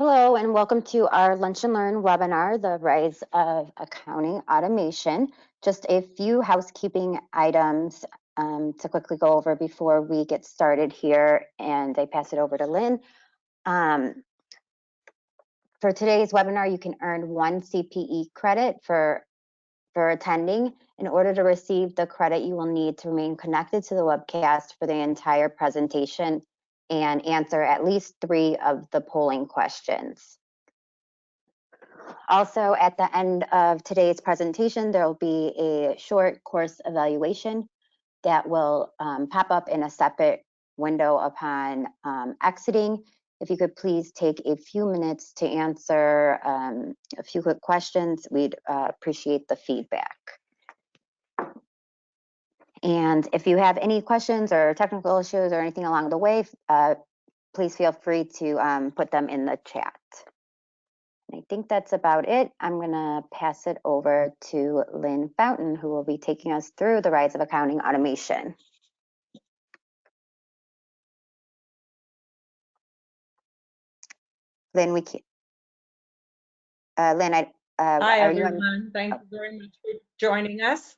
Hello and welcome to our Lunch and Learn webinar, The Rise of Accounting Automation. Just a few housekeeping items to quickly go over before we get started here, and I pass it over to Lynn. For today's webinar, you can earn 1 CPE credit for attending. In order to receive the credit, you will need to remain connected to the webcast for the entire presentation and answer at least 3 of the polling questions. Also, at the end of today's presentation, there will be a short course evaluation that will pop up in a separate window upon exiting. If you could please take a few minutes to answer a few quick questions, we'd appreciate the feedback. And if you have any questions or technical issues or anything along the way, please feel free to put them in the chat. I think that's about it. I'm going to pass it over to Lynn Fountain, who will be taking us through the rise of accounting automation. Lynn, we can't. Lynn, hi everyone. Thank you very much for joining us.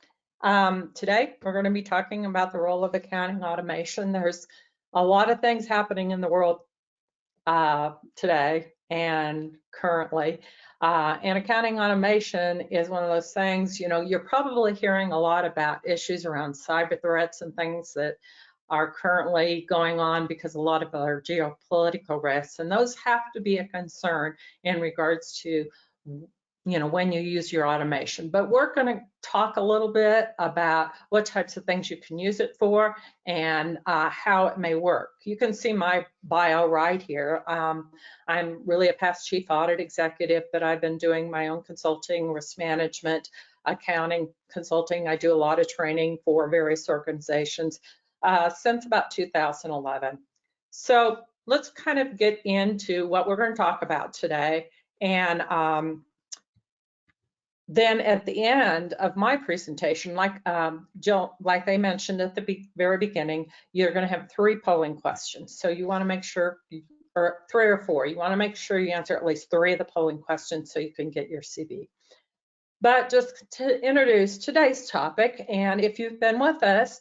Today, we're going to be talking about the role of accounting automation. There's a lot of things happening in the world today and currently. And accounting automation is one of those things, you know, you're probably hearing a lot about issues around cyber threats and things that are currently going on because a lot of our geopolitical risks, and those have to be a concern in regards to, you know, when you use your automation. But we're going to talk a little bit about what types of things you can use it for and how it may work. You can see my bio right here. I'm really a past chief audit executive, but I've been doing my own consulting, risk management, accounting consulting. I do a lot of training for various organizations since about 2011. So let's kind of get into what we're going to talk about today. And then at the end of my presentation, like Jill, like they mentioned at the very beginning, you're going to have 3 polling questions. So you want to make sure, or 3 or 4, you want to make sure you answer at least 3 of the polling questions so you can get your CB. But just to introduce today's topic, and if you've been with us,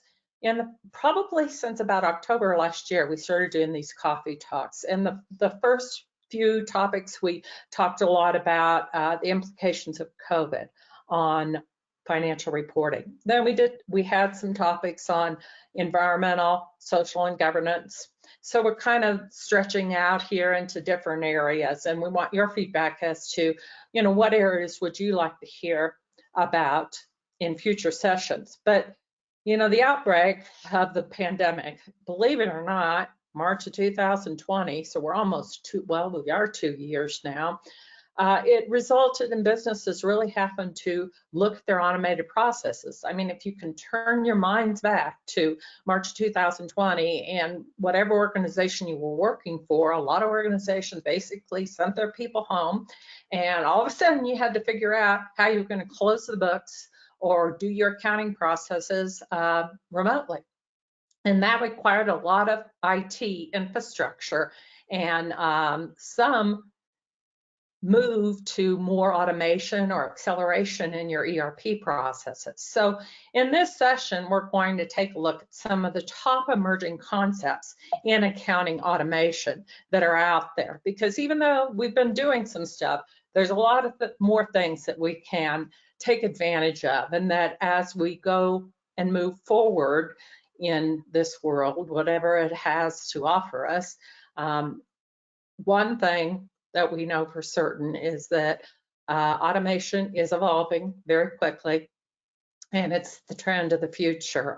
probably since about October last year, we started doing these coffee talks. And the first few topics, we talked a lot about the implications of COVID on financial reporting. Then we had some topics on environmental, social, and governance. So we're kind of stretching out here into different areas, and we want your feedback as to, you know, what areas would you like to hear about in future sessions. But, you know, the outbreak of the pandemic, believe it or not, March of 2020, so we're almost we are 2 years now. It resulted in businesses really having to look at their automated processes. I mean, if you can turn your minds back to March 2020 and whatever organization you were working for, a lot of organizations basically sent their people home, and all of a sudden you had to figure out how you were going to close the books or do your accounting processes remotely. And that required a lot of IT infrastructure, and some move to more automation or acceleration in your ERP processes. So in this session, we're going to take a look at some of the top emerging concepts in accounting automation that are out there, because even though we've been doing some stuff, there's a lot of more things that we can take advantage of, and that as we go and move forward in this world, whatever it has to offer us, one thing that we know for certain is that automation is evolving very quickly, and it's the trend of the future.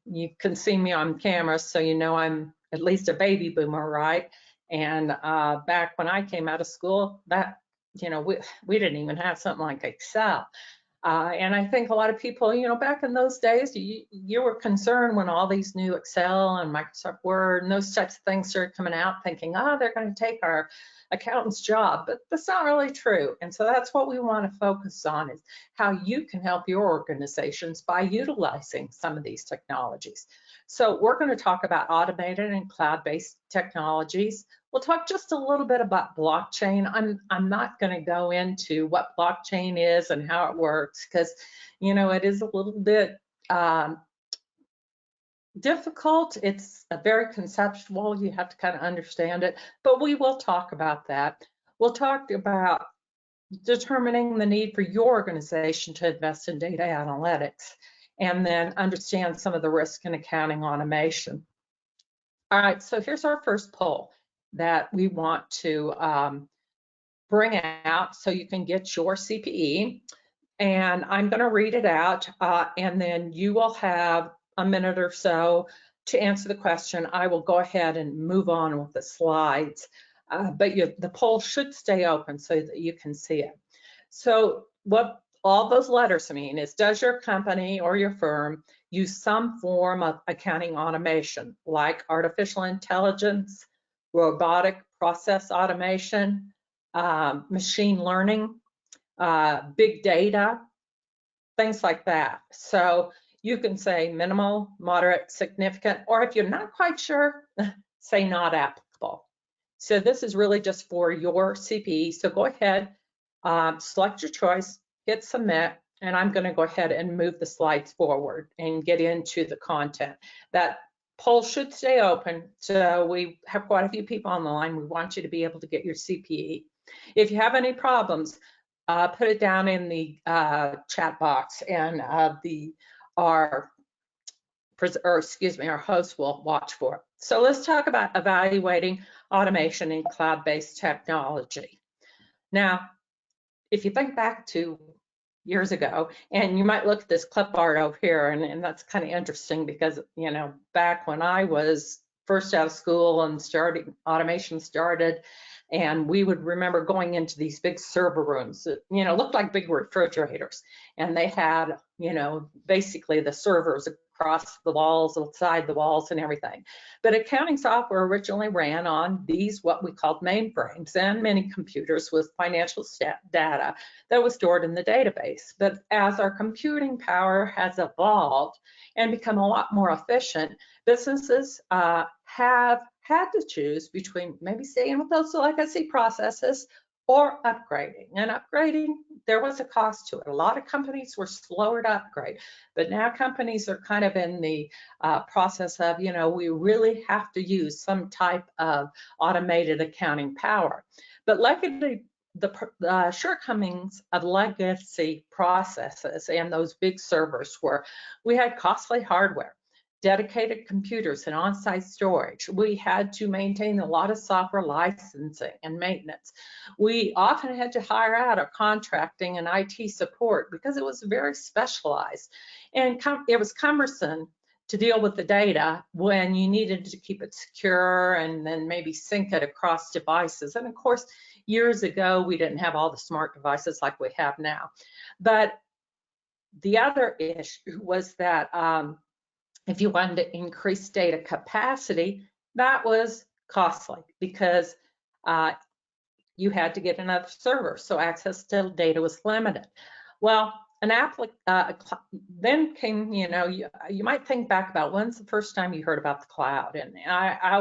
You can see me on camera, so you know I'm at least a baby boomer, right? And back when I came out of school, that, you know, we didn't even have something like Excel. And I think a lot of people, you know, back in those days, you were concerned when all these new Excel and Microsoft Word and those types of things started coming out, thinking, oh, they're going to take our accountant's job. But that's not really true. And so that's what we want to focus on, is how you can help your organizations by utilizing some of these technologies. So we're going to talk about automated and cloud-based technologies. We'll talk just a little bit about blockchain. I'm not going to go into what blockchain is and how it works because, you know, it is a little bit difficult. It's a very conceptual. You have to kind of understand it, but we will talk about that. We'll talk about determining the need for your organization to invest in data analytics, and then understand some of the risk in accounting automation. All right, so here's our first poll that we want to bring out so you can get your CPE. And I'm going to read it out, and then you will have a minute or so to answer the question. I will go ahead and move on with the slides, but the poll should stay open so that you can see it. So what all those letters mean is, does your company or your firm use some form of accounting automation, like artificial intelligence, robotic process automation, machine learning, big data, things like that? So you can say minimal, moderate, significant, or if you're not quite sure, say not applicable. So this is really just for your CPE. So go ahead, select your choice, hit submit, and I'm going to go ahead and move the slides forward and get into the content. That poll should stay open, so we have quite a few people on the line. We want you to be able to get your CPE. If you have any problems, put it down in the chat box, and our host will watch for it. So let's talk about evaluating automation in cloud-based technology. Now, if you think back to years ago, and you might look at this clip art over here, and that's kind of interesting because, you know, back when I was first out of school and automation started, and we would remember going into these big server rooms that, you know, looked like big refrigerators, and they had, you know, basically the servers across the walls, outside the walls, and everything. But accounting software originally ran on these, what we called mainframes, and many computers with financial data that was stored in the database. But as our computing power has evolved and become a lot more efficient, businesses have had to choose between maybe staying with those legacy processes or upgrading. And upgrading, there was a cost to it. A lot of companies were slower to upgrade, but now companies are kind of in the process of, you know, we really have to use some type of automated accounting power. But the shortcomings of legacy processes and those big servers were, we had costly hardware, dedicated computers, and on-site storage. We had to maintain a lot of software licensing and maintenance. We often had to hire out or contracting and IT support because it was very specialized. And it was cumbersome to deal with the data when you needed to keep it secure and then maybe sync it across devices. And of course, years ago, we didn't have all the smart devices like we have now. But the other issue was that if you wanted to increase data capacity, that was costly because you had to get another server, so access to data was limited. Well, then came, you know, you might think back about when's the first time you heard about the cloud, and I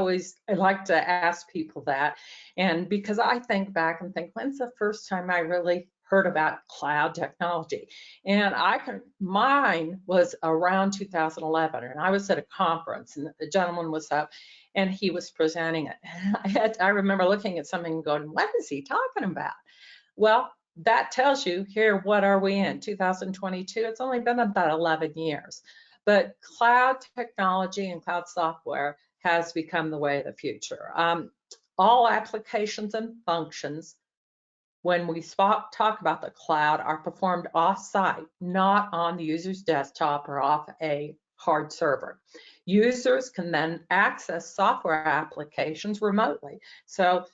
like to ask people that, and because I think back and think, when's the first time I really heard about cloud technology? And mine was around 2011, and I was at a conference, and the gentleman was up, and he was presenting it. I remember looking at something and going, what is he talking about? Well, that tells you here, what are we in, 2022? It's only been about 11 years. But cloud technology and cloud software has become the way of the future. All applications and functions, when we talk about the cloud, are performed off-site, not on the user's desktop or off a hard server. Users can then access software applications remotely. So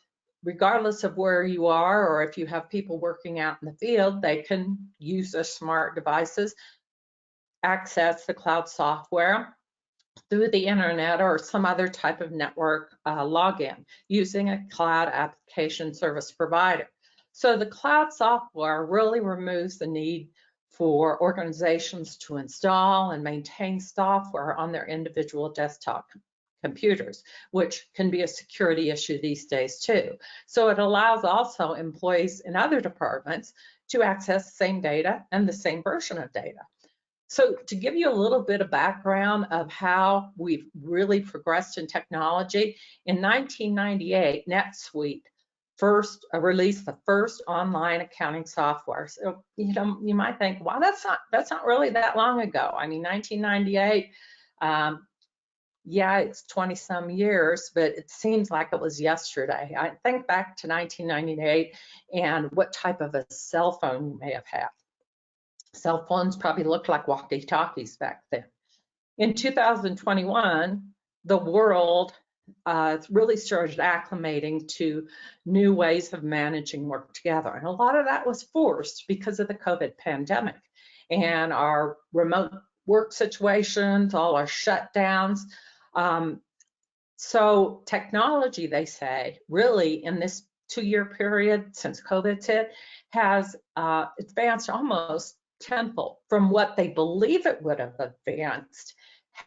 regardless of where you are, or if you have people working out in the field, they can use their smart devices, access the cloud software through the internet or some other type of network login using a cloud application service provider. So the cloud software really removes the need for organizations to install and maintain software on their individual desktop computers, which can be a security issue these days too. So it allows also employees in other departments to access the same data and the same version of data. So to give you a little bit of background of how we've really progressed in technology, in 1998, NetSuite first released the first online accounting software. So, you might think, wow, that's not really that long ago. I mean, 1998, yeah, it's 20 some years, but it seems like it was yesterday. I think back to 1998 and what type of a cell phone you may have had. Cell phones probably looked like walkie-talkies back then. In 2021, the world really started acclimating to new ways of managing work together. And a lot of that was forced because of the COVID pandemic and our remote work situations, all our shutdowns. So technology, they say, really in this 2-year period since COVID's hit, has advanced almost tenfold from what they believe it would have advanced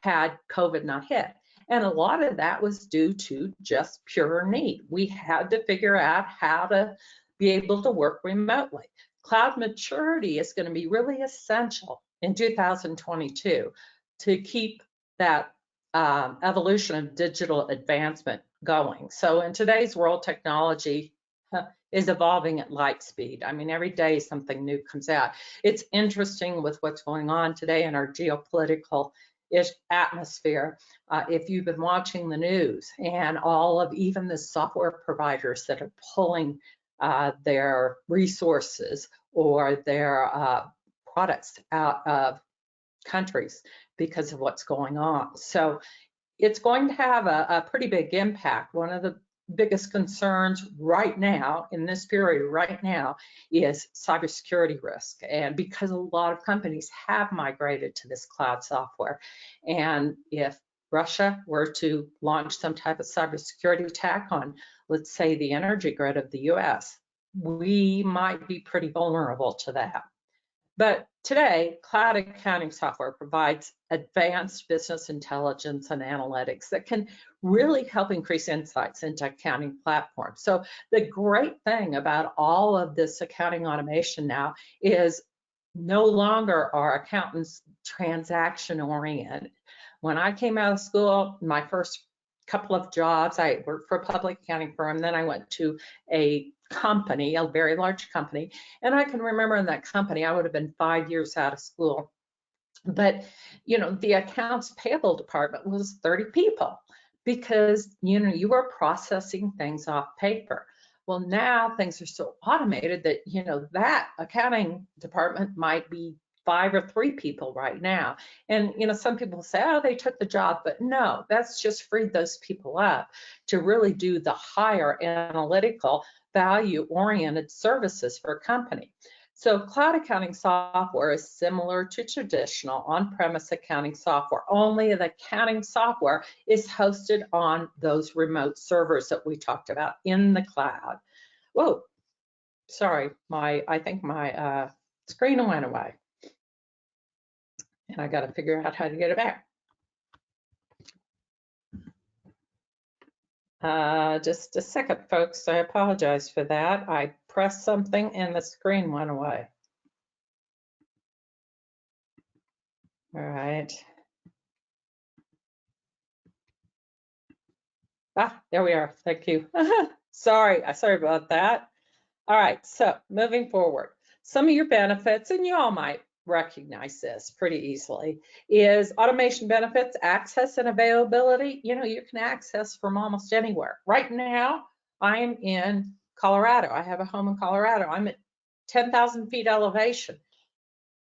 had COVID not hit. And a lot of that was due to just pure need. We had to figure out how to be able to work remotely. Cloud maturity is going to be really essential in 2022 to keep that evolution of digital advancement going. So in today's world, technology is evolving at light speed. I mean, every day something new comes out. It's interesting with what's going on today in our geopolitical atmosphere. If you've been watching the news and all of even the software providers that are pulling their resources or their products out of countries because of what's going on. So it's going to have a pretty big impact. One of the biggest concerns right now, in this period right now, is cybersecurity risk. And because a lot of companies have migrated to this cloud software, and if Russia were to launch some type of cybersecurity attack on, let's say, the energy grid of the US, we might be pretty vulnerable to that. But today, cloud accounting software provides advanced business intelligence and analytics that can really help increase insights into accounting platforms. So the great thing about all of this accounting automation now is no longer are accountants transaction oriented. When I came out of school, my first couple of jobs, I worked for a public accounting firm, then I went to a company, a very large company, and I can remember in that company I would have been 5 years out of school, but the accounts payable department was 30 people because you were processing things off paper. Well, now things are so automated that that accounting department might be 5 or 3 people right now. And some people say, oh, they took the job, but no, that's just freed those people up to really do the higher analytical value-oriented services for a company. So cloud accounting software is similar to traditional on-premise accounting software, only the accounting software is hosted on those remote servers that we talked about in the cloud. Whoa, sorry, I think my screen went away. And I got to figure out how to get it back. Just a second, folks. I apologize for that. I pressed something and the screen went away. All right. There we are. Thank you. Sorry about that. All right, so moving forward, some of your benefits, and you all might recognize this pretty easily, is automation benefits, access and availability. You can access from almost anywhere. Right now, I'm in Colorado. I have a home in Colorado. I'm at 10,000 feet elevation,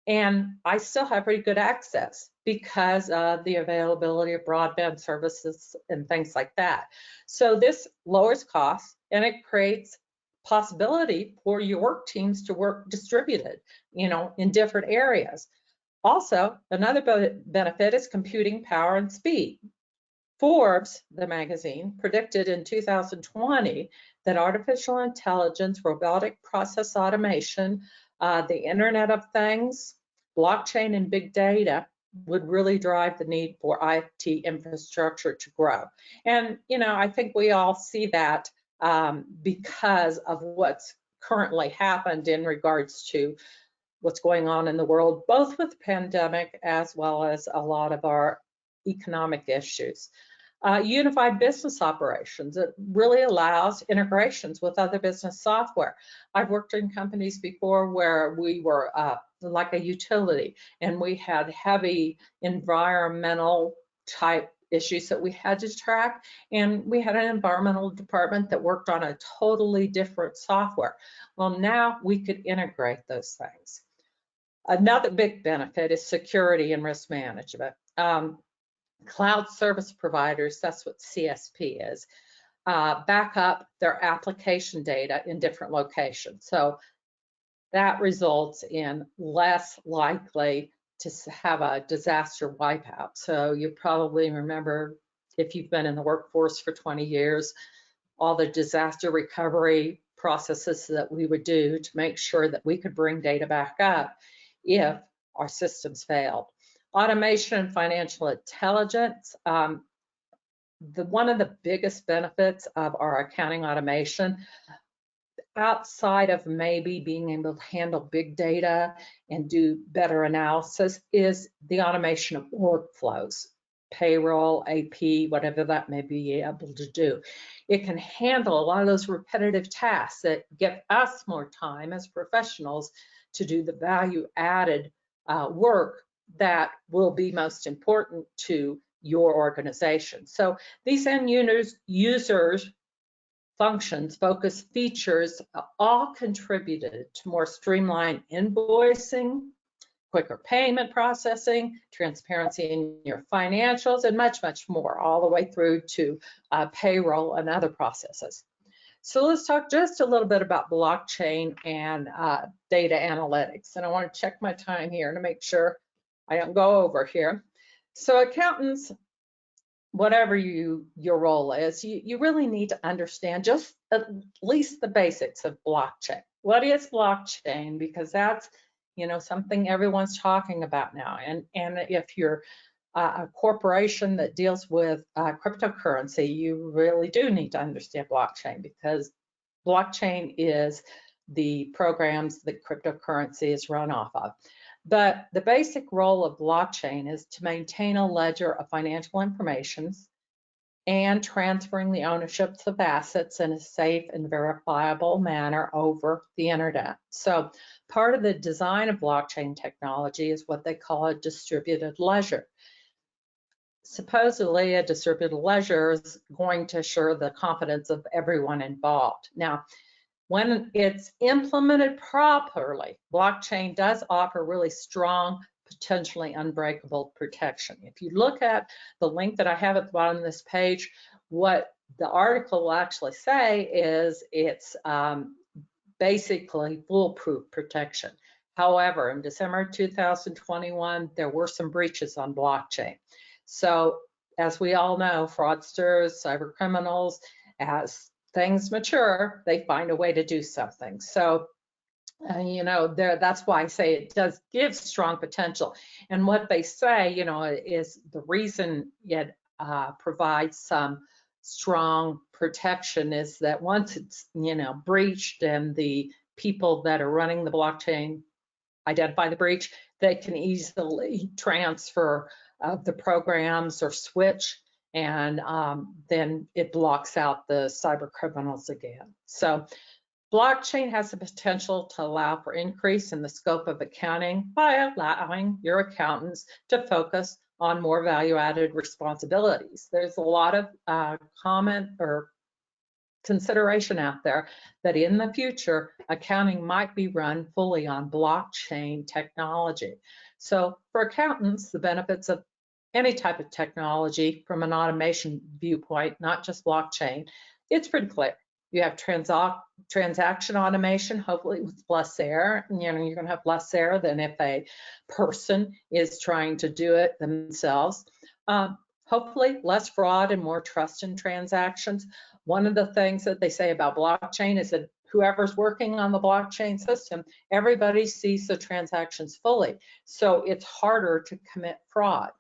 and I still have pretty good access because of the availability of broadband services and things like that. So this lowers costs and it creates possibility for your work teams to work distributed, in different areas. Also, another benefit is computing power and speed. Forbes, the magazine, predicted in 2020 that artificial intelligence, robotic process automation, the Internet of Things, blockchain and big data would really drive the need for IT infrastructure to grow. And, I think we all see that because of what's currently happened in regards to what's going on in the world, both with the pandemic as well as a lot of our economic issues. Unified business operations, it really allows integrations with other business software. I've worked in companies before where we were like a utility, and we had heavy environmental type issues that we had to track, and we had an environmental department that worked on a totally different software. Well, now we could integrate those things. Another big benefit is security and risk management. Cloud service providers, that's what CSP is, back up their application data in different locations. So that results in less likely to have a disaster wipeout. So you probably remember, if you've been in the workforce for 20 years, all the disaster recovery processes that we would do to make sure that we could bring data back up if our systems failed. Automation and financial intelligence. One of the biggest benefits of our accounting automation, outside of maybe being able to handle big data and do better analysis, is the automation of workflows, payroll, AP, whatever that may be able to do. It can handle a lot of those repetitive tasks that give us more time as professionals to do the value-added work that will be most important to your organization. So these end users functions, focus features all contributed to more streamlined invoicing, quicker payment processing, transparency in your financials, and much, much more, all the way through to payroll and other processes. So let's talk just a little bit about blockchain and data analytics. And I want to check my time here to make sure I don't go over here. So accountants, whatever your role is, you really need to understand just at least the basics of blockchain. What is blockchain? Because that's something everyone's talking about now. And if you're a corporation that deals with cryptocurrency, you really do need to understand blockchain, because blockchain is the programs that cryptocurrency is run off of. But the basic role of blockchain is to maintain a ledger of financial information and transferring the ownership of assets in a safe and verifiable manner over the internet. So part of the design of blockchain technology is what they call a distributed ledger. Supposedly, a distributed ledger is going to assure the confidence of everyone involved. Now, when it's implemented properly, blockchain does offer really strong, potentially unbreakable protection. If you look at the link that I have at the bottom of this page, what the article will actually say is it's basically foolproof protection. However, in December 2021, there were some breaches on blockchain. So as we all know, fraudsters, cyber criminals, as things mature, they find a way to do something. So, that's why I say it does give strong potential. And what they say, is the reason it provides some strong protection is that once it's, breached and the people that are running the blockchain identify the breach, they can easily transfer the programs or switch, and then it blocks out the cyber criminals again. So blockchain has the potential to allow for increase in the scope of accounting by allowing your accountants to focus on more value-added responsibilities. There's a lot of comment or consideration out there that in the future, accounting might be run fully on blockchain technology. So for accountants, the benefits of any type of technology from an automation viewpoint, not just blockchain, it's pretty clear. You have transaction automation, hopefully with less error. You're going to have less error than if a person is trying to do it themselves. Hopefully less fraud and more trust in transactions. One of the things that they say about blockchain is that whoever's working on the blockchain system, everybody sees the transactions fully. So it's harder to commit fraud.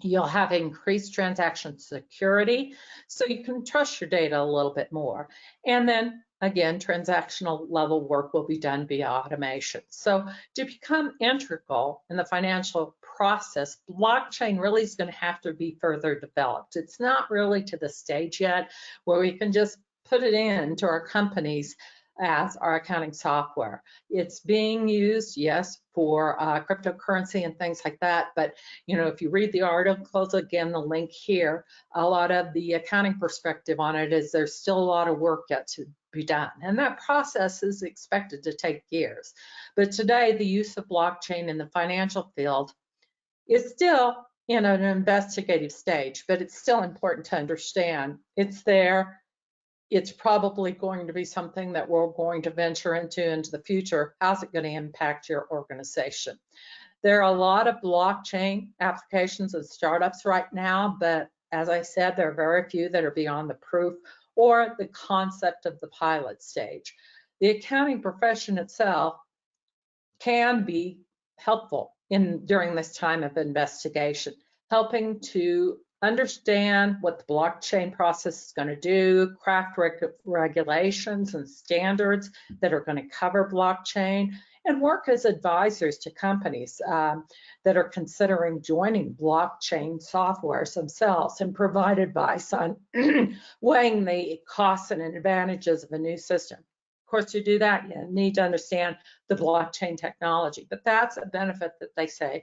You'll have increased transaction security, so you can trust your data a little bit more. And then again, transactional level work will be done via automation. So to become integral in the financial process, blockchain really is going to have to be further developed. It's not really to the stage yet where we can just put it into our companies as our accounting software. It's being used, yes, for cryptocurrency and things like that. But, you know, if you read the articles, again, the link here, a lot of the accounting perspective on it is there's still a lot of work yet to be done. And that process is expected to take years. But today, the use of blockchain in the financial field is still in an investigative stage, but it's still important to understand it's there. It's probably going to be something that we're going to venture into the future. How's it going to impact your organization? There are a lot of blockchain applications and startups right now, but as I said, there are very few that are beyond the proof or the concept of the pilot stage. The accounting profession itself can be helpful during this time of investigation, helping to understand what the blockchain process is going to do, craft regulations and standards that are going to cover blockchain, and work as advisors to companies that are considering joining blockchain softwares themselves and provide advice on weighing the costs and advantages of a new system. Of course, to do that, you need to understand the blockchain technology, but that's a benefit that they say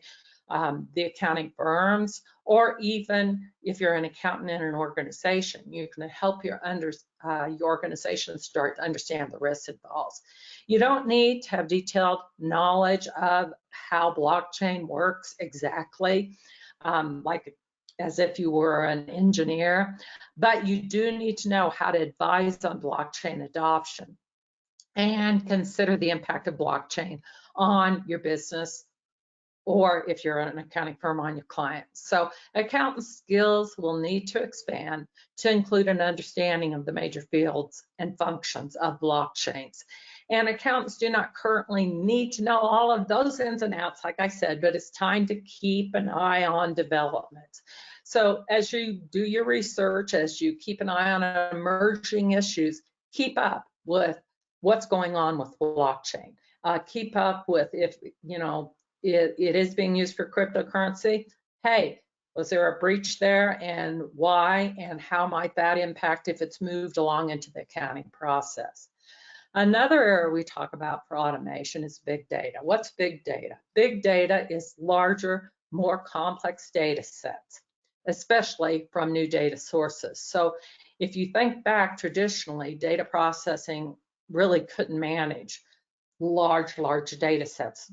the accounting firms, or even if you're an accountant in an organization, you can help your organization start to understand the risks involved. You don't need to have detailed knowledge of how blockchain works exactly, like as if you were an engineer, but you do need to know how to advise on blockchain adoption and consider the impact of blockchain on your business, or if you're an accounting firm, on your clients. So accountant skills will need to expand to include an understanding of the major fields and functions of blockchains. And accountants do not currently need to know all of those ins and outs, like I said, but it's time to keep an eye on development. So as you do your research, as you keep an eye on emerging issues, keep up with what's going on with blockchain. Keep up with, if you know, it is being used for cryptocurrency. Hey, was there a breach there, and why, and how might that impact if it's moved along into the accounting process? Another area we talk about for automation is big data. What's big data? Big data is larger, more complex data sets, especially from new data sources. So if you think back, traditionally, data processing really couldn't manage large data sets.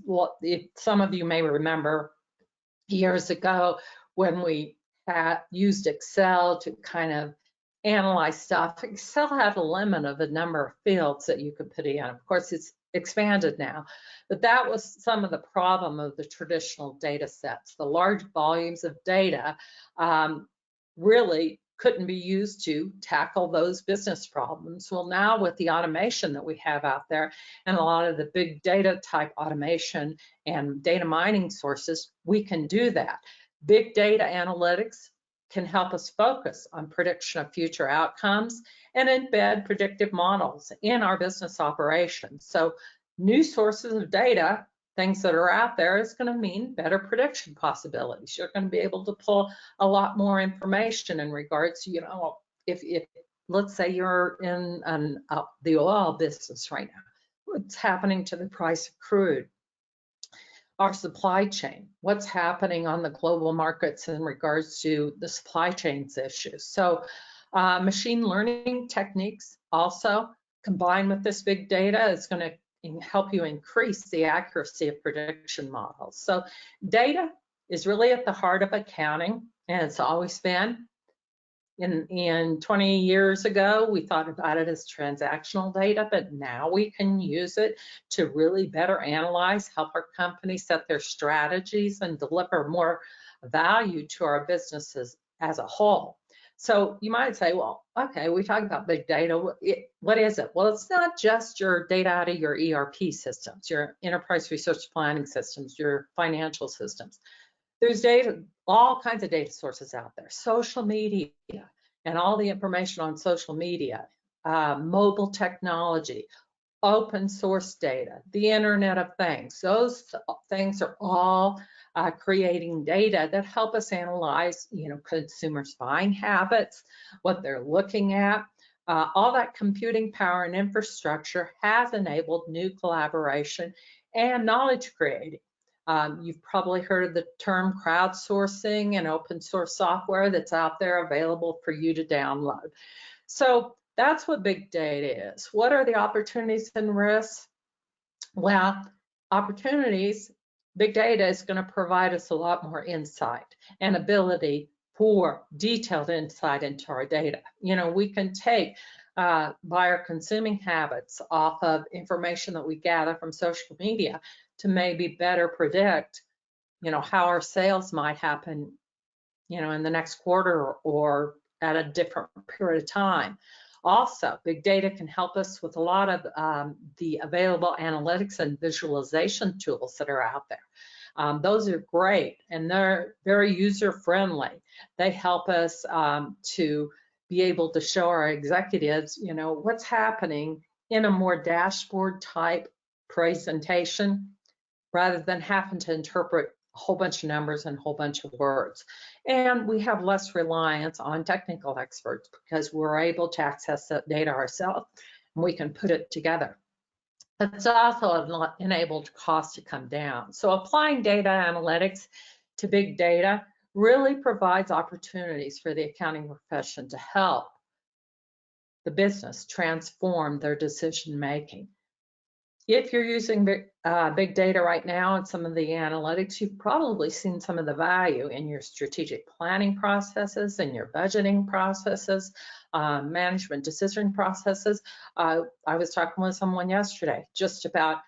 Some of you may remember years ago when we used Excel to kind of analyze stuff. Excel had a limit of a number of fields that you could put in. Of course, it's expanded now, but that was some of the problem of the traditional data sets. The large volumes of data really couldn't be used to tackle those business problems. Well, now with the automation that we have out there and a lot of the big data type automation and data mining sources, we can do that. Big data analytics can help us focus on prediction of future outcomes and embed predictive models in our business operations. So new sources of data, things that are out there, is going to mean better prediction possibilities. You're going to be able to pull a lot more information in regards to, you know, if let's say you're in the oil business right now, what's happening to the price of crude? Our supply chain, what's happening on the global markets in regards to the supply chains issues. So machine learning techniques also combined with this big data is going to help you increase the accuracy of prediction models. So data is really at the heart of accounting, and it's always been. In 20 years ago, we thought about it as transactional data, but now we can use it to really better analyze, help our companies set their strategies and deliver more value to our businesses as a whole. So you might say, well, okay, we talked about big data. What is it? Well, it's not just your data out of your ERP systems, your enterprise resource planning systems, your financial systems. There's data, all kinds of data sources out there, social media and all the information on social media, mobile technology, open source data, the Internet of Things. Those things are all creating data that help us analyze, consumers' buying habits, what they're looking at. All that computing power and infrastructure has enabled new collaboration and knowledge creating. You've probably heard of the term crowdsourcing and open source software that's out there available for you to download. So that's what big data is. What are the opportunities and risks? Well, opportunities, big data is going to provide us a lot more insight and ability for detailed insight into our data. We can take buyer consuming habits off of information that we gather from social media to maybe better predict, how our sales might happen, in the next quarter or at a different period of time. Also, big data can help us with a lot of the available analytics and visualization tools that are out there. Those are great, and they're very user-friendly. They help us to be able to show our executives, what's happening in a more dashboard type presentation rather than having to interpret a whole bunch of numbers and a whole bunch of words. And we have less reliance on technical experts because we're able to access that data ourselves and we can put it together. It's also enabled costs to come down. So applying data analytics to big data really provides opportunities for the accounting profession to help the business transform their decision making. If you're using big data right now and some of the analytics, you've probably seen some of the value in your strategic planning processes and your budgeting processes, management decision processes. I was talking with someone yesterday just about,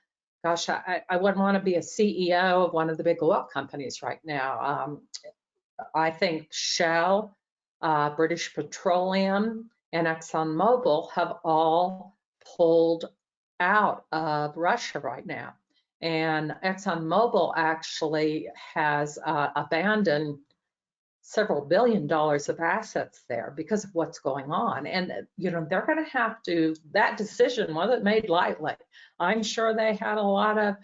gosh, I wouldn't want to be a CEO of one of the big oil companies right now. I think Shell, British Petroleum, and ExxonMobil have all pulled out of Russia right now. And ExxonMobil actually has abandoned several $billion of assets there because of what's going on. And, they're going to have to, that decision wasn't made lightly. I'm sure they had a lot of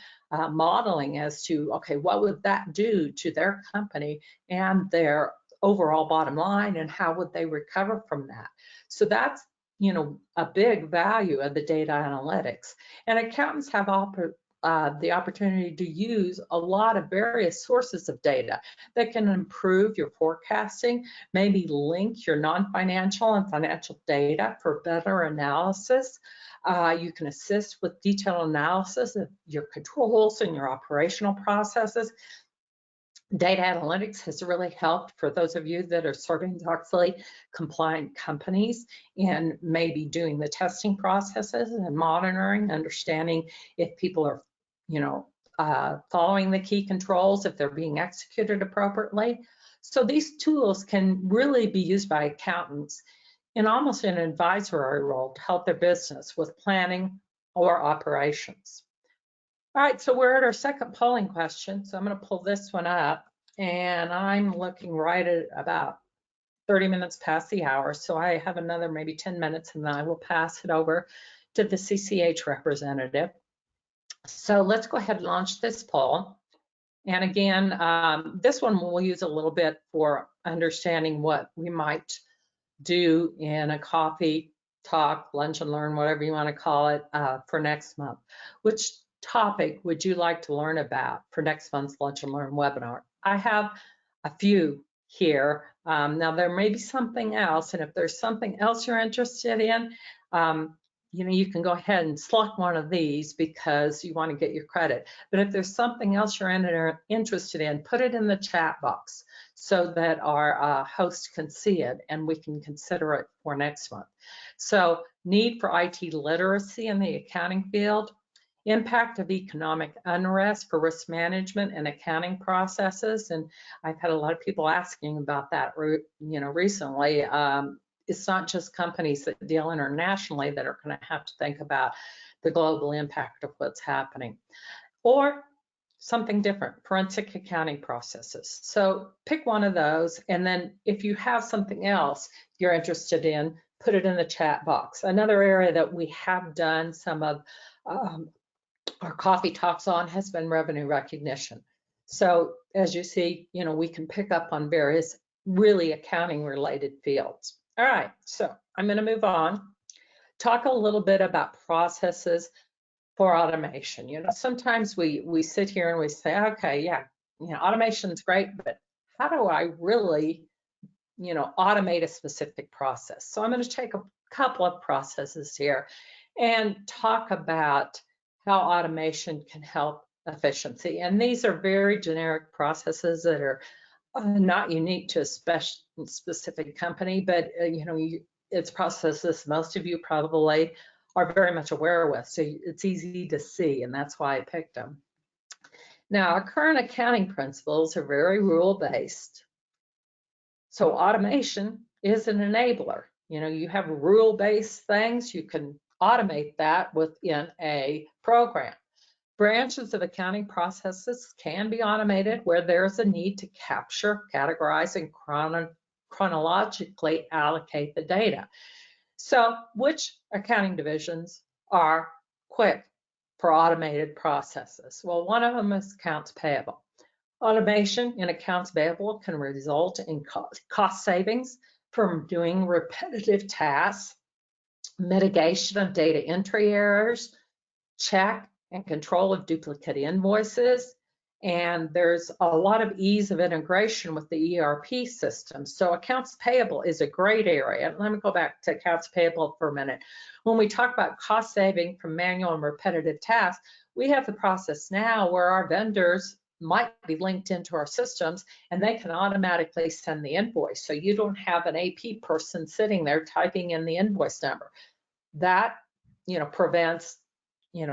modeling as to, okay, what would that do to their company and their overall bottom line, and how would they recover from that? So that's, a big value of the data analytics. And accountants have the opportunity to use a lot of various sources of data that can improve your forecasting, maybe link your non-financial and financial data for better analysis. You can assist with detailed analysis of your controls and your operational processes. Data analytics has really helped for those of you that are Sarbanes-Oxley compliant companies and maybe doing the testing processes and monitoring, understanding if people are, following the key controls, if they're being executed appropriately. So these tools can really be used by accountants in almost an advisory role to help their business with planning or operations. All right, so we're at our second polling question. So I'm going to pull this one up, and I'm looking right at about 30 minutes past the hour. So I have another maybe 10 minutes, and then I will pass it over to the CCH representative. So let's go ahead and launch this poll. And again, this one we'll use a little bit for understanding what we might do in a coffee talk, lunch and learn, whatever you want to call it, for next month. Which topic would you like to learn about for next month's Lunch and Learn webinar? I have a few here. Now there may be something else, and if there's something else you're interested in, you can go ahead and select one of these because you want to get your credit. But if there's something else you're interested in, put it in the chat box so that our host can see it and we can consider it for next month. So need for IT literacy in the accounting field. impact of economic unrest for risk management and accounting processes. And I've had a lot of people asking about that, recently. It's not just companies that deal internationally that are going to have to think about the global impact of what's happening. Or something different, forensic accounting processes. So pick one of those, and then if you have something else you're interested in, put it in the chat box. Another area that we have done some of our coffee talks on has been revenue recognition. So as you see, we can pick up on various really accounting related fields. All right, so I'm going to move on. Talk a little bit about processes for automation. Sometimes we sit here and we say, okay, yeah, automation's great, but how do I really, automate a specific process? So I'm going to take a couple of processes here and talk about how automation can help efficiency. And these are very generic processes that are not unique to a specific company, but it's processes most of you probably are very much aware with, so it's easy to see, and that's why I picked them. Now, our current accounting principles are very rule-based, so automation is an enabler. You have rule-based things, you can automate that within a program. Branches of accounting processes can be automated where there's a need to capture, categorize, and chronologically allocate the data. So which accounting divisions are quick for automated processes? Well, one of them is accounts payable. Automation in accounts payable can result in cost savings from doing repetitive tasks, mitigation of data entry errors, check and control of duplicate invoices, and there's a lot of ease of integration with the ERP system. So accounts payable is a great area. Let me go back to accounts payable for a minute. When we talk about cost saving from manual and repetitive tasks, we have the process now where our vendors might be linked into our systems and they can automatically send the invoice. So you don't have an AP person sitting there typing in the invoice number. That, prevents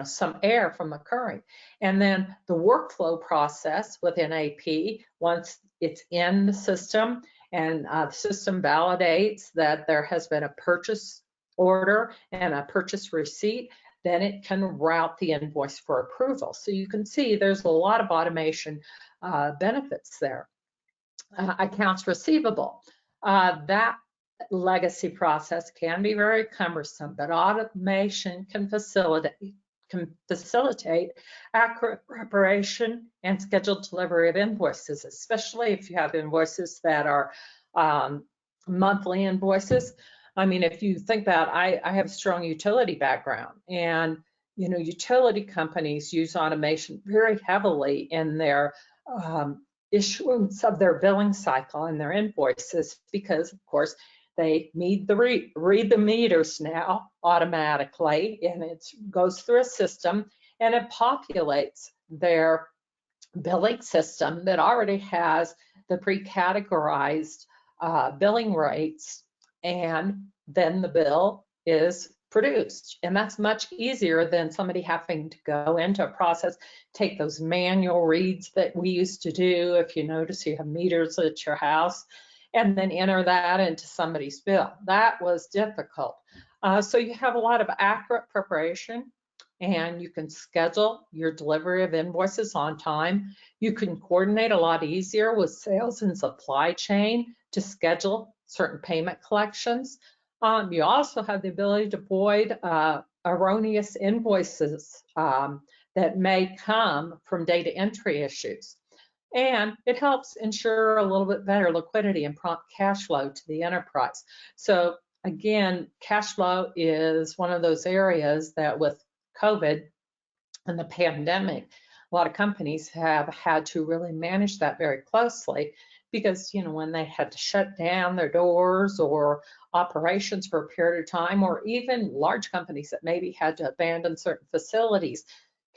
some error from occurring. And then the workflow process within AP, once it's in the system and the system validates that there has been a purchase order and a purchase receipt, then it can route the invoice for approval. So you can see there's a lot of automation benefits there. Accounts receivable, that legacy process can be very cumbersome, but automation can facilitate accurate preparation and scheduled delivery of invoices, especially if you have invoices that are monthly invoices. I mean, if you think about, I have a strong utility background, and utility companies use automation very heavily in their issuance of their billing cycle and their invoices, because of course they need to read the meters now automatically, and it goes through a system and it populates their billing system that already has the pre-categorized billing rates, and then the bill is produced. And that's much easier than somebody having to go into a process, take those manual reads that we used to do. If you notice, you have meters at your house, and then enter that into somebody's bill. That was difficult. So you have a lot of accurate preparation, and you can schedule your delivery of invoices on time. You can coordinate a lot easier with sales and supply chain to schedule certain payment collections. You also have the ability to avoid erroneous invoices that may come from data entry issues. And it helps ensure a little bit better liquidity and prompt cash flow to the enterprise. So again, cash flow is one of those areas that with COVID and the pandemic, a lot of companies have had to really manage that very closely, because when they had to shut down their doors or operations for a period of time, or even large companies that maybe had to abandon certain facilities,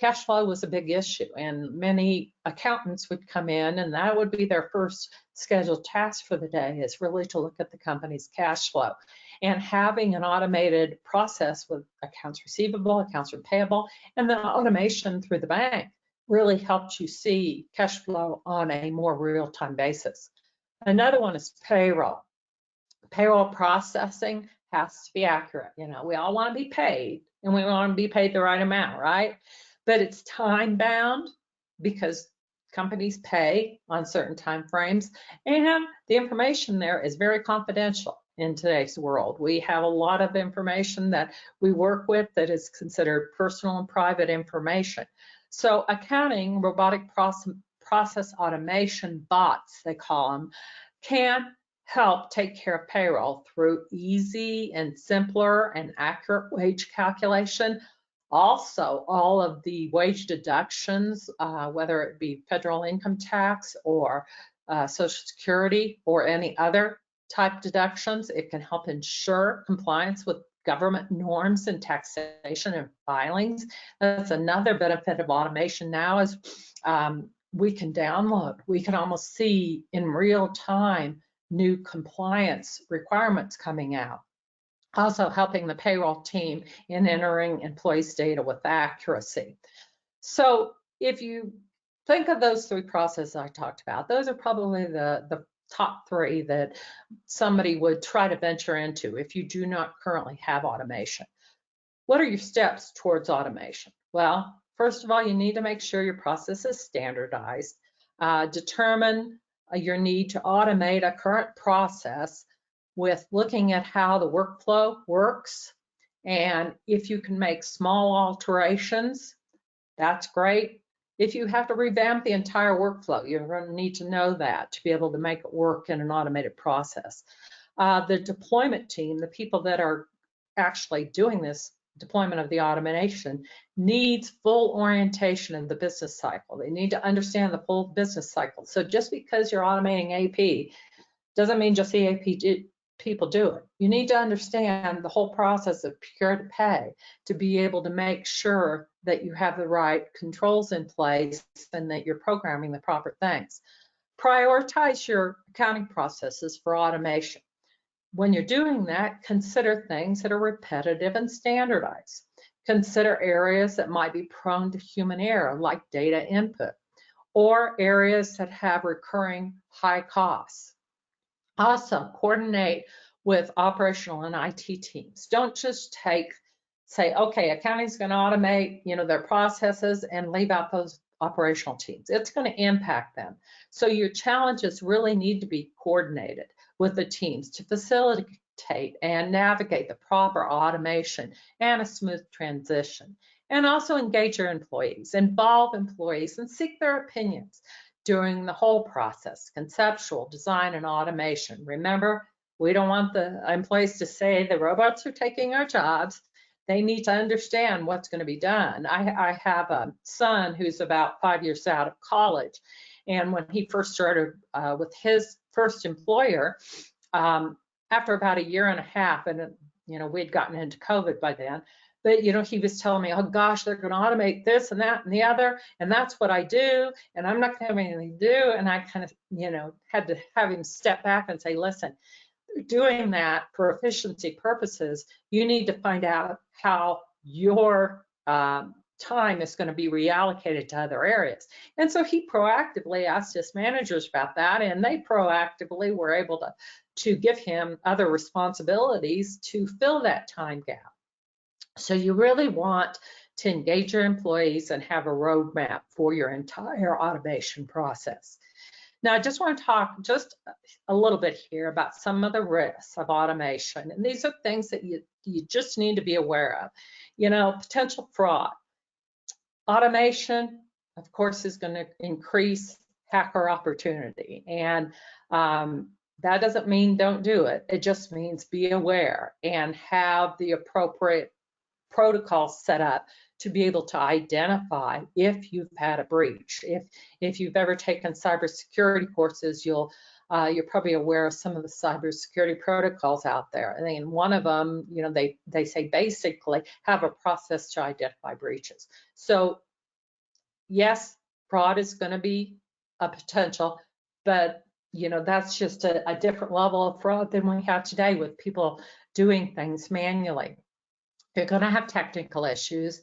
cash flow was a big issue, and many accountants would come in and that would be their first scheduled task for the day, is really to look at the company's cash flow. And having an automated process with accounts receivable, accounts payable, and then automation through the bank really helps you see cash flow on a more real-time basis. Another one is payroll. Payroll processing has to be accurate. You know, we all want to be paid and we want to be paid the right amount, right? But it's time bound because companies pay on certain time frames, and the information there is very confidential in today's world. We have a lot of information that we work with that is considered personal and private information. So accounting, robotic process automation bots, they call them, can help take care of payroll through easy and simpler and accurate wage calculation. Also, all of the wage deductions, whether it be federal income tax or Social Security or any other type deductions, it can help ensure compliance with government norms and taxation and filings. That's another benefit of automation now, is we can download, we can almost see in real time new compliance requirements coming out. Also helping the payroll team in entering employees' data with accuracy. So if you think of those three processes I talked about, those are probably the top three that somebody would try to venture into if you do not currently have automation. What are your steps towards automation? Well, first of all, you need to make sure your process is standardized. Determine your need to automate a current process with looking at how the workflow works. And if you can make small alterations, that's great. If you have to revamp the entire workflow, you're going to need to know that to be able to make it work in an automated process. The deployment team, the people that are actually doing this deployment of the automation, needs full orientation in the business cycle. They need to understand the full business cycle. So just because you're automating AP doesn't mean just the AP people do it. You need to understand the whole process of procure to pay to be able to make sure that you have the right controls in place and that you're programming the proper things. Prioritize your accounting processes for automation. When you're doing that, consider things that are repetitive and standardized. Consider areas that might be prone to human error, like data input, or areas that have recurring high costs. Also, coordinate with operational and IT teams. Don't just say, okay, accounting's going to automate, their processes and leave out those operational teams. It's going to impact them. So your challenges really need to be coordinated with the teams to facilitate and navigate the proper automation and a smooth transition. And also engage your employees, involve employees, and seek their opinions during the whole process, conceptual, design, and automation. Remember, we don't want the employees to say the robots are taking our jobs. They need to understand what's going to be done. I have a son who's about 5 years out of college, and when he first started with his first employer, after about a year and a half, and we'd gotten into COVID by then, but he was telling me, oh gosh, they're going to automate this and that and the other, and that's what I do, and I'm not going to have anything to do. And I kind of, had to have him step back and say, listen, doing that for efficiency purposes, you need to find out how your time is going to be reallocated to other areas. And so he proactively asked his managers about that, and they proactively were able to give him other responsibilities to fill that time gap. So you really want to engage your employees and have a roadmap for your entire automation process. Now, I just want to talk just a little bit here about some of the risks of automation. And these are things that you just need to be aware of. Potential fraud. Automation, of course, is going to increase hacker opportunity. And that doesn't mean don't do it. It just means be aware and have the appropriate protocols set up to be able to identify if you've had a breach. If you've ever taken cybersecurity courses, you're probably aware of some of the cybersecurity protocols out there. And one of them, they say basically have a process to identify breaches. So yes, fraud is going to be a potential, but that's just a different level of fraud than we have today with people doing things manually. You're going to have technical issues.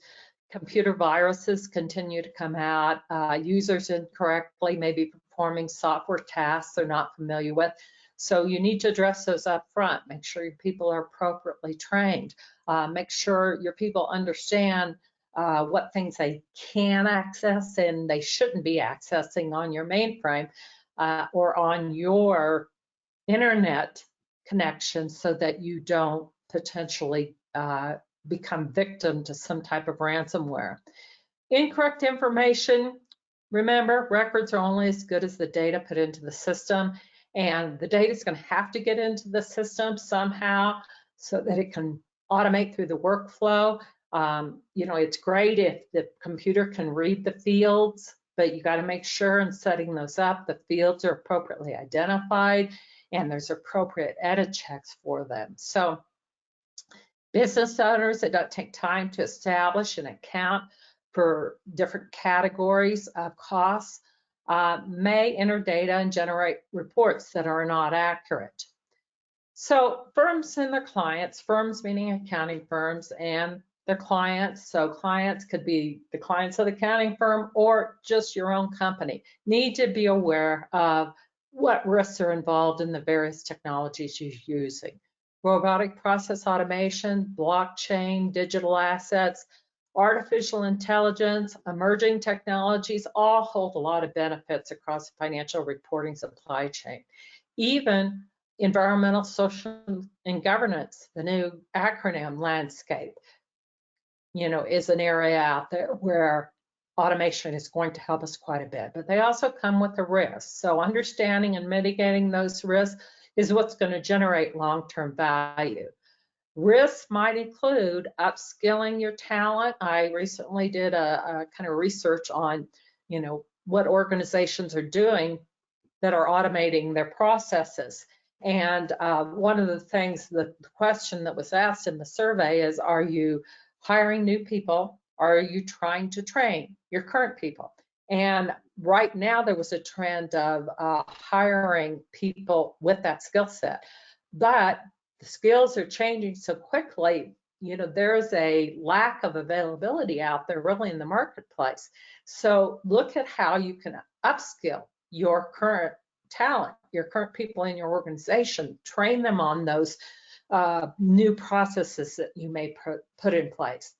Computer viruses continue to come out. Users incorrectly may be performing software tasks they're not familiar with. So you need to address those up front. Make sure your people are appropriately trained. Make sure your people understand what things they can access and they shouldn't be accessing on your mainframe or on your internet connection, so that you don't potentially become victim to some type of ransomware. Incorrect information. Remember, records are only as good as the data put into the system, and the data is going to have to get into the system somehow so that it can automate through the workflow. It's great if the computer can read the fields, but you got to make sure in setting those up, the fields are appropriately identified and there's appropriate edit checks for them. So business owners that don't take time to establish an account for different categories of costs may enter data and generate reports that are not accurate. So firms and their clients, firms meaning accounting firms, and their clients, so clients could be the clients of the accounting firm or just your own company, need to be aware of what risks are involved in the various technologies you're using. Robotic process automation, blockchain, digital assets, artificial intelligence, emerging technologies all hold a lot of benefits across the financial reporting supply chain. Even environmental, social, and governance, the new acronym landscape, is an area out there where automation is going to help us quite a bit, but they also come with a risk. So understanding and mitigating those risks is what's going to generate long-term value. Risks might include upskilling your talent. I recently did a kind of research on, what organizations are doing that are automating their processes. And one of the things, the question that was asked in the survey is, are you hiring new people? Or are you trying to train your current people? And right now there was a trend of hiring people with that skill set. But the skills are changing so quickly, there's a lack of availability out there really in the marketplace. So look at how you can upskill your current talent, your current people in your organization, train them on those new processes that you may put in place.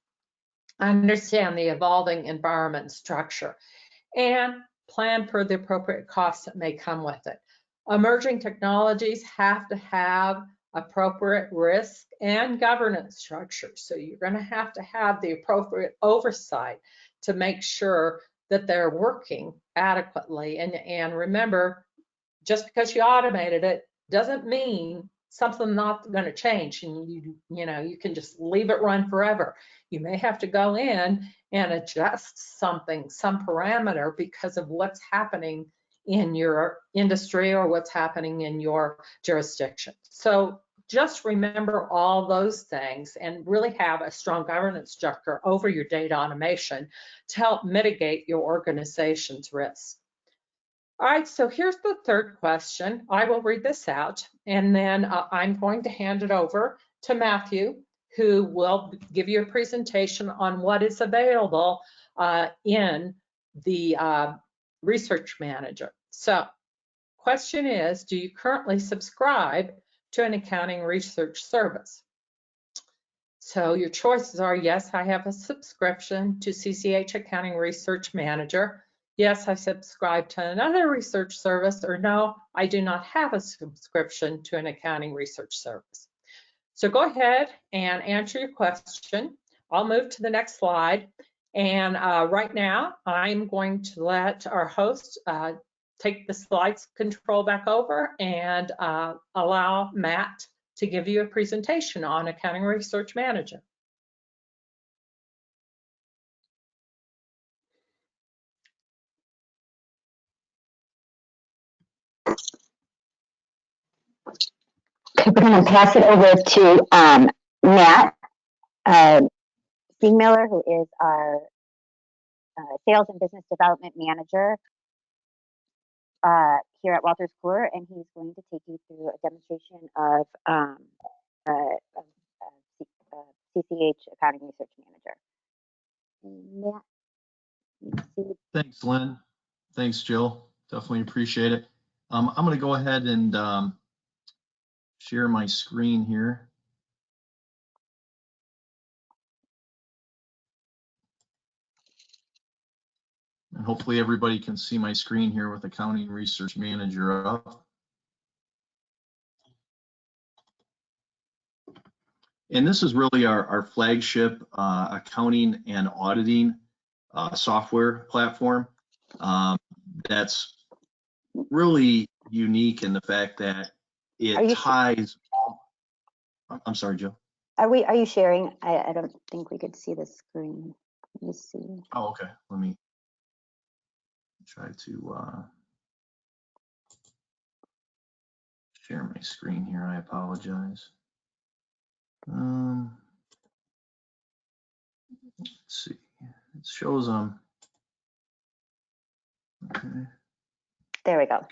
Understand the evolving environment and structure, and plan for the appropriate costs that may come with it. Emerging technologies have to have appropriate risk and governance structures. So you're going to have the appropriate oversight to make sure that they're working adequately. And remember, just because you automated it doesn't mean something's not going to change, and you can just leave it run forever. You may have to go in and adjust some parameter because of what's happening in your industry or what's happening in your jurisdiction. So just remember all those things and really have a strong governance structure over your data automation to help mitigate your organization's risk. All right, so here's the third question. I will read this out, and then I'm going to hand it over to Matthew, who will give you a presentation on what is available in the Research Manager. So, question is, do you currently subscribe to an accounting research service? So your choices are, yes, I have a subscription to CCH Accounting Research Manager. Yes, I subscribe to another research service, or no, I do not have a subscription to an accounting research service. So go ahead and answer your question. I'll move to the next slide. And right now, I'm going to let our host take the slides control back over and allow Matt to give you a presentation on Accounting Research Manager. We're going to pass it over to Matt Miller, who is our Sales and Business Development Manager here at Wolters Kluwer, and he's going to take you through a demonstration of CCH Accounting Research Manager. Matt, you see? Thanks, Lynn. Thanks, Jill. Definitely appreciate it. I'm going to go ahead and share my screen here. And hopefully everybody can see my screen here with Accounting Research Manager up. And this is really our flagship accounting and auditing software platform. That's really unique in the fact that it ties. I'm sorry, Jill. Are you sharing? I don't think we could see the screen. Let me see. Oh, okay. Let me try to share my screen here. I apologize. Let's see. It shows okay. There we go.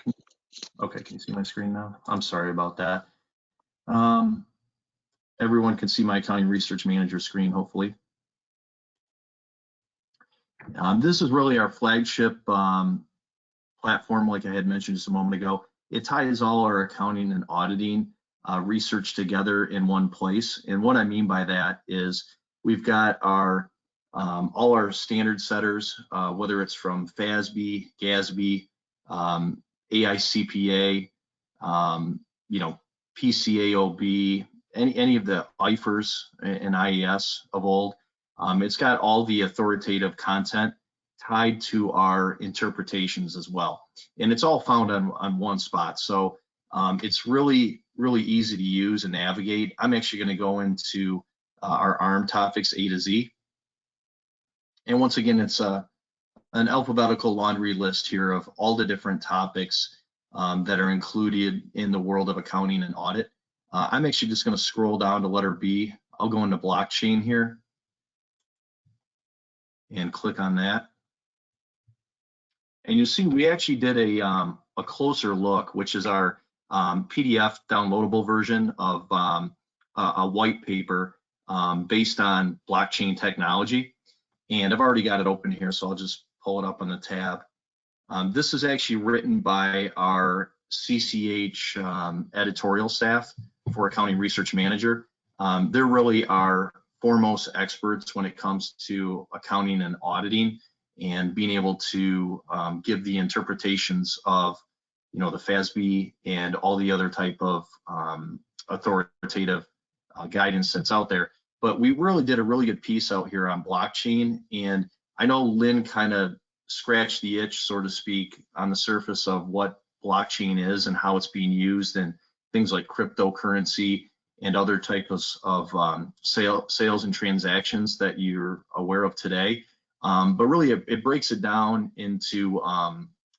Okay, can you see my screen now? I'm sorry about that. Everyone can see my Accounting Research Manager screen, hopefully. This is really our flagship platform, like I had mentioned just a moment ago. It ties all our accounting and auditing research together in one place. And what I mean by that is we've got our all our standard setters, whether it's from FASB, GASB, AICPA, PCAOB, any of the IFRS and IES of old. It's got all the authoritative content tied to our interpretations as well. And it's all found on one spot. So it's really easy to use and navigate. I'm actually going to go into our ARM topics A to Z. And once again, it's an alphabetical laundry list here of all the different topics that are included in the world of accounting and audit. I'm actually just going to scroll down to letter B. I'll go into blockchain here and click on that. And you see we actually did a closer look, which is our PDF downloadable version of a white paper based on blockchain technology. And I've already got it open here, so I'll just pull it up on the tab. This is actually written by our CCH editorial staff for Accounting Research Manager. They're really our foremost experts when it comes to accounting and auditing and being able to give the interpretations of, the FASB and all the other type of authoritative guidance that's out there. But we really did a really good piece out here on blockchain. And I know Lynn kind of scratched the itch, so to speak, on the surface of what blockchain is and how it's being used in things like cryptocurrency and other types of sales and transactions that you're aware of today. But really, it breaks it down into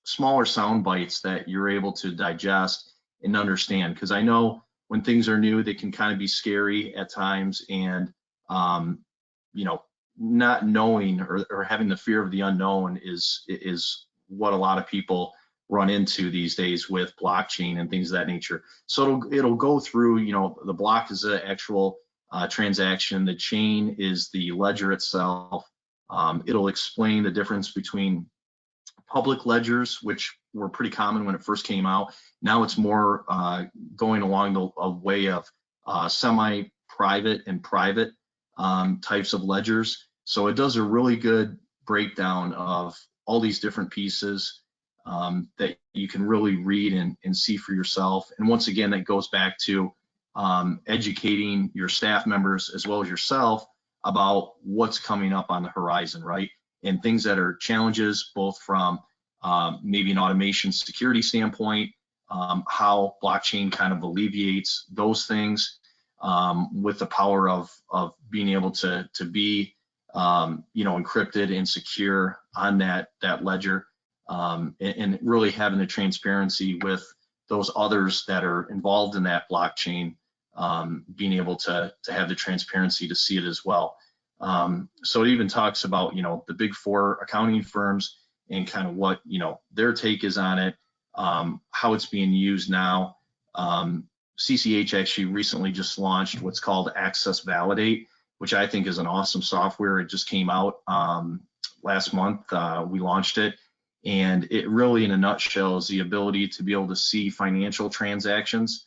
smaller sound bites that you're able to digest and understand. Because I know when things are new, they can kind of be scary at times, and not knowing or having the fear of the unknown is what a lot of people run into these days with blockchain and things of that nature. So it'll go through, the block is the actual transaction, the chain is the ledger itself. It'll explain the difference between public ledgers, which were pretty common when it first came out. Now it's more going along the way of semi-private and private types of ledgers. So it does a really good breakdown of all these different pieces that you can really read and see for yourself. And once again, that goes back to educating your staff members as well as yourself about what's coming up on the horizon, right? And things that are challenges, both from maybe an automation security standpoint, how blockchain kind of alleviates those things with the power of being able to be encrypted and secure on that ledger, and really having the transparency with those others that are involved in that blockchain, being able to have the transparency to see it as well. So it even talks about, the big four accounting firms and kind of what, their take is on it, how it's being used now. CCH actually recently just launched what's called Access Validate, which I think is an awesome software. It just came out last month. We launched it, and it really, in a nutshell, is the ability to be able to see financial transactions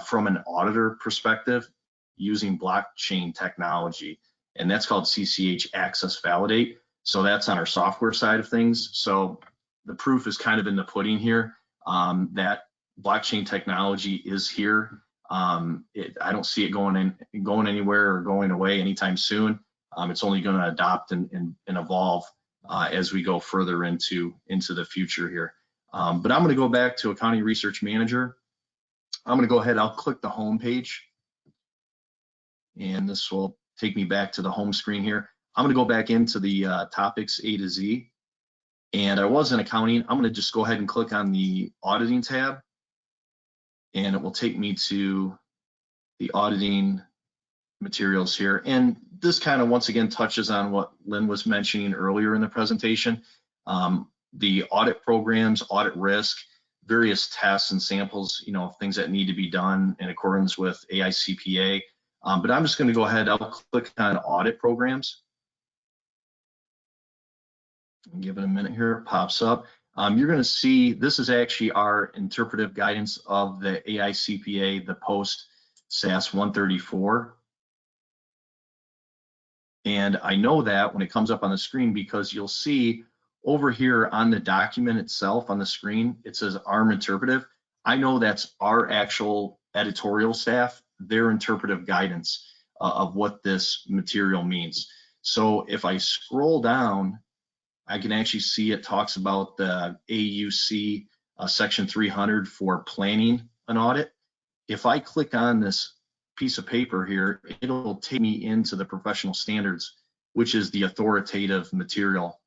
from an auditor perspective using blockchain technology, and that's called CCH Access Validate. So that's on our software side of things. So the proof is kind of in the pudding here, that blockchain technology is here. I don't see it going anywhere or going away anytime soon. It's only going to adopt and evolve as we go further into the future here. But I'm going to go back to Accounting Research Manager. I'm going to go ahead. I'll click the home page, and this will take me back to the home screen here. I'm going to go back into the topics A to Z, and I was in accounting. I'm going to just go ahead and click on the auditing tab, and it will take me to the auditing materials here. And this kind of, once again, touches on what Lynn was mentioning earlier in the presentation. The audit programs, audit risk, various tests and samples, things that need to be done in accordance with AICPA. But I'm just going to go ahead, I'll click on audit programs. Give it a minute here, it pops up. You're going to see this is actually our interpretive guidance of the AICPA, the post SAS 134. And I know that when it comes up on the screen, because you'll see over here on the document itself on the screen, it says ARM interpretive. I know that's our actual editorial staff, their interpretive guidance of what this material means. So if I scroll down, I can actually see it talks about the AUC section 300 for planning an audit. If I click on this piece of paper here, it'll take me into the professional standards, which is the authoritative material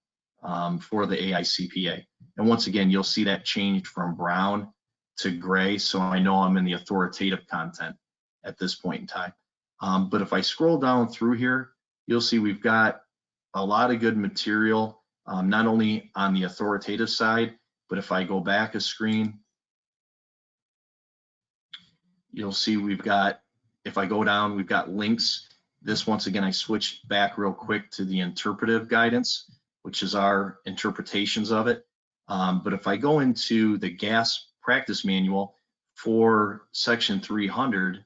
for the AICPA. And once again, you'll see that changed from brown to gray, so I know I'm in the authoritative content at this point in time. But if I scroll down through here, you'll see we've got a lot of good material, not only on the authoritative side, but if I go back a screen, you'll see we've got, if I go down, we've got links. This, once again, I switched back real quick to the interpretive guidance, which is our interpretations of it. But if I go into the GAS practice manual for section 300,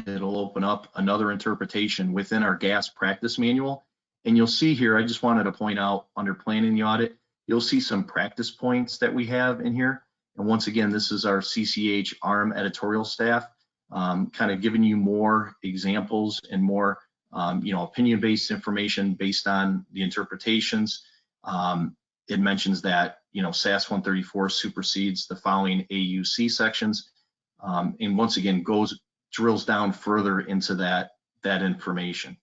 it'll open up another interpretation within our GAS practice manual. And you'll see here, I just wanted to point out under planning the audit, you'll see some practice points that we have in here. And once again, this is our CCH ARM editorial staff, kind of giving you more examples and more, opinion-based information based on the interpretations. It mentions that, SAS 134 supersedes the following AUC sections. And once again, drills down further into that information.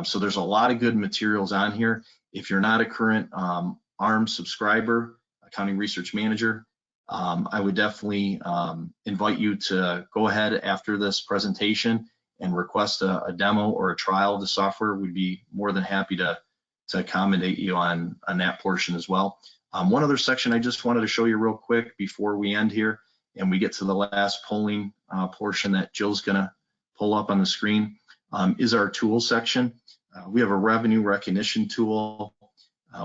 So there's a lot of good materials on here. If you're not a current ARM subscriber, Accounting Research Manager, I would definitely invite you to go ahead after this presentation and request a demo or a trial of the software. We'd be more than happy to accommodate you on that portion as well. One other section I just wanted to show you real quick before we end here and we get to the last polling portion that Jill's gonna pull up on the screen, is our tool section. We have a revenue recognition tool.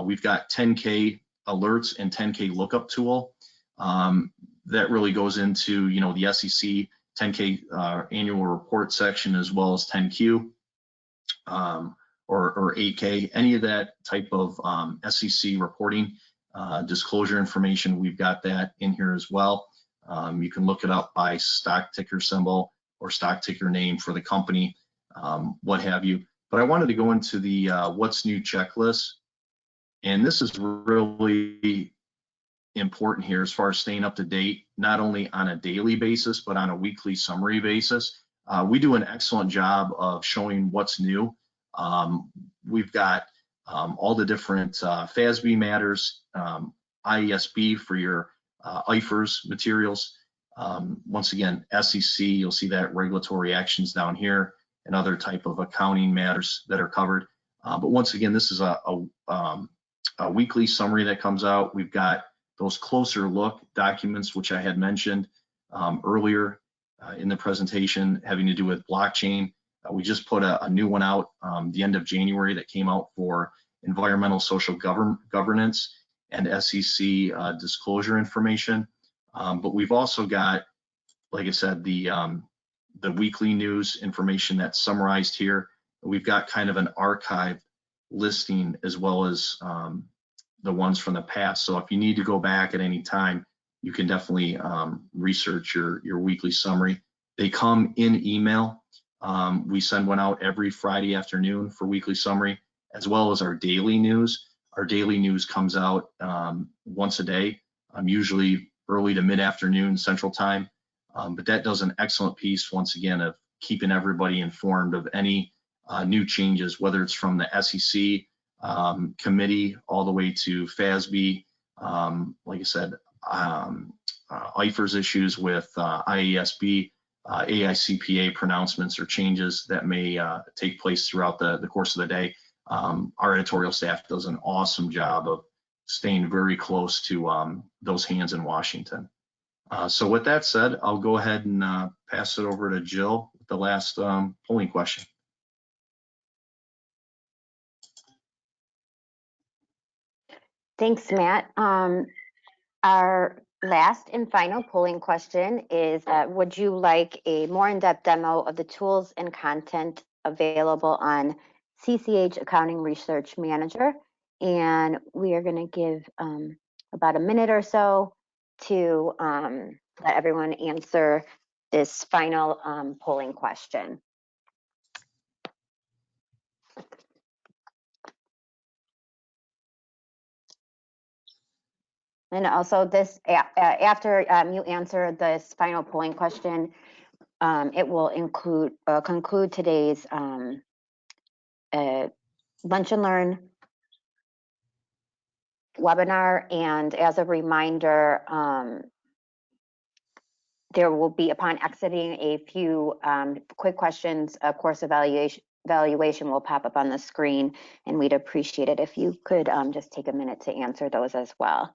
We've got 10K alerts and 10K lookup tool. That really goes into, the SEC 10K annual report section, as well as 10Q or 8K, any of that type of SEC reporting disclosure information. We've got that in here as well. You can look it up by stock ticker symbol or stock ticker name for the company, what have you. But I wanted to go into the what's new checklist. And this is really important here as far as staying up to date, not only on a daily basis, but on a weekly summary basis. We do an excellent job of showing what's new. We've got all the different FASB matters, IESB for your IFRS materials. Once again, SEC, you'll see that regulatory actions down here and other type of accounting matters that are covered. But once again, this is a weekly summary that comes out. We've got those closer look documents, which I had mentioned earlier in the presentation, having to do with blockchain. We just put a new one out the end of January that came out for environmental social governance and SEC disclosure information. But we've also got, like I said, the weekly news information that's summarized here. We've got kind of an archive listing as well as the ones from the past. So if you need to go back at any time, you can definitely research your weekly summary. They come in email. We send one out every Friday afternoon for weekly summary, as well as our daily news. Our daily news comes out once a day, usually early to mid-afternoon Central Time. But that does an excellent piece, once again, of keeping everybody informed of any new changes, whether it's from the SEC committee all the way to FASB, like I said, IFRS issues with IASB, AICPA pronouncements or changes that may take place throughout the course of the day. Our editorial staff does an awesome job of staying very close to those hands in Washington. So with that said, I'll go ahead and pass it over to Jill with the last polling question. Thanks, Matt. Our last and final polling question is, would you like a more in-depth demo of the tools and content available on CCH Accounting Research Manager? And we are going to give about a minute or so to let everyone answer this final polling question. And also this, after you answer this final polling question, it will conclude today's Lunch and Learn webinar. And as a reminder, there will be, upon exiting, a few quick questions. A course evaluation will pop up on the screen, and we'd appreciate it if you could just take a minute to answer those as well.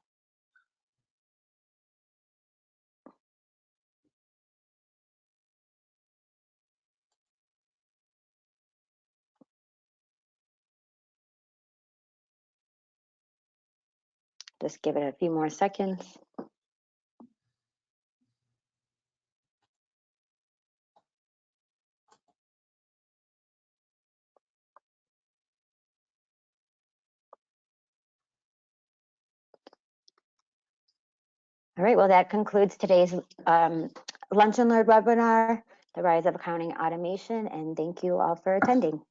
Just give it a few more seconds. All right, well, that concludes today's Lunch and Learn webinar, The Rise of Accounting Automation, and thank you all for attending.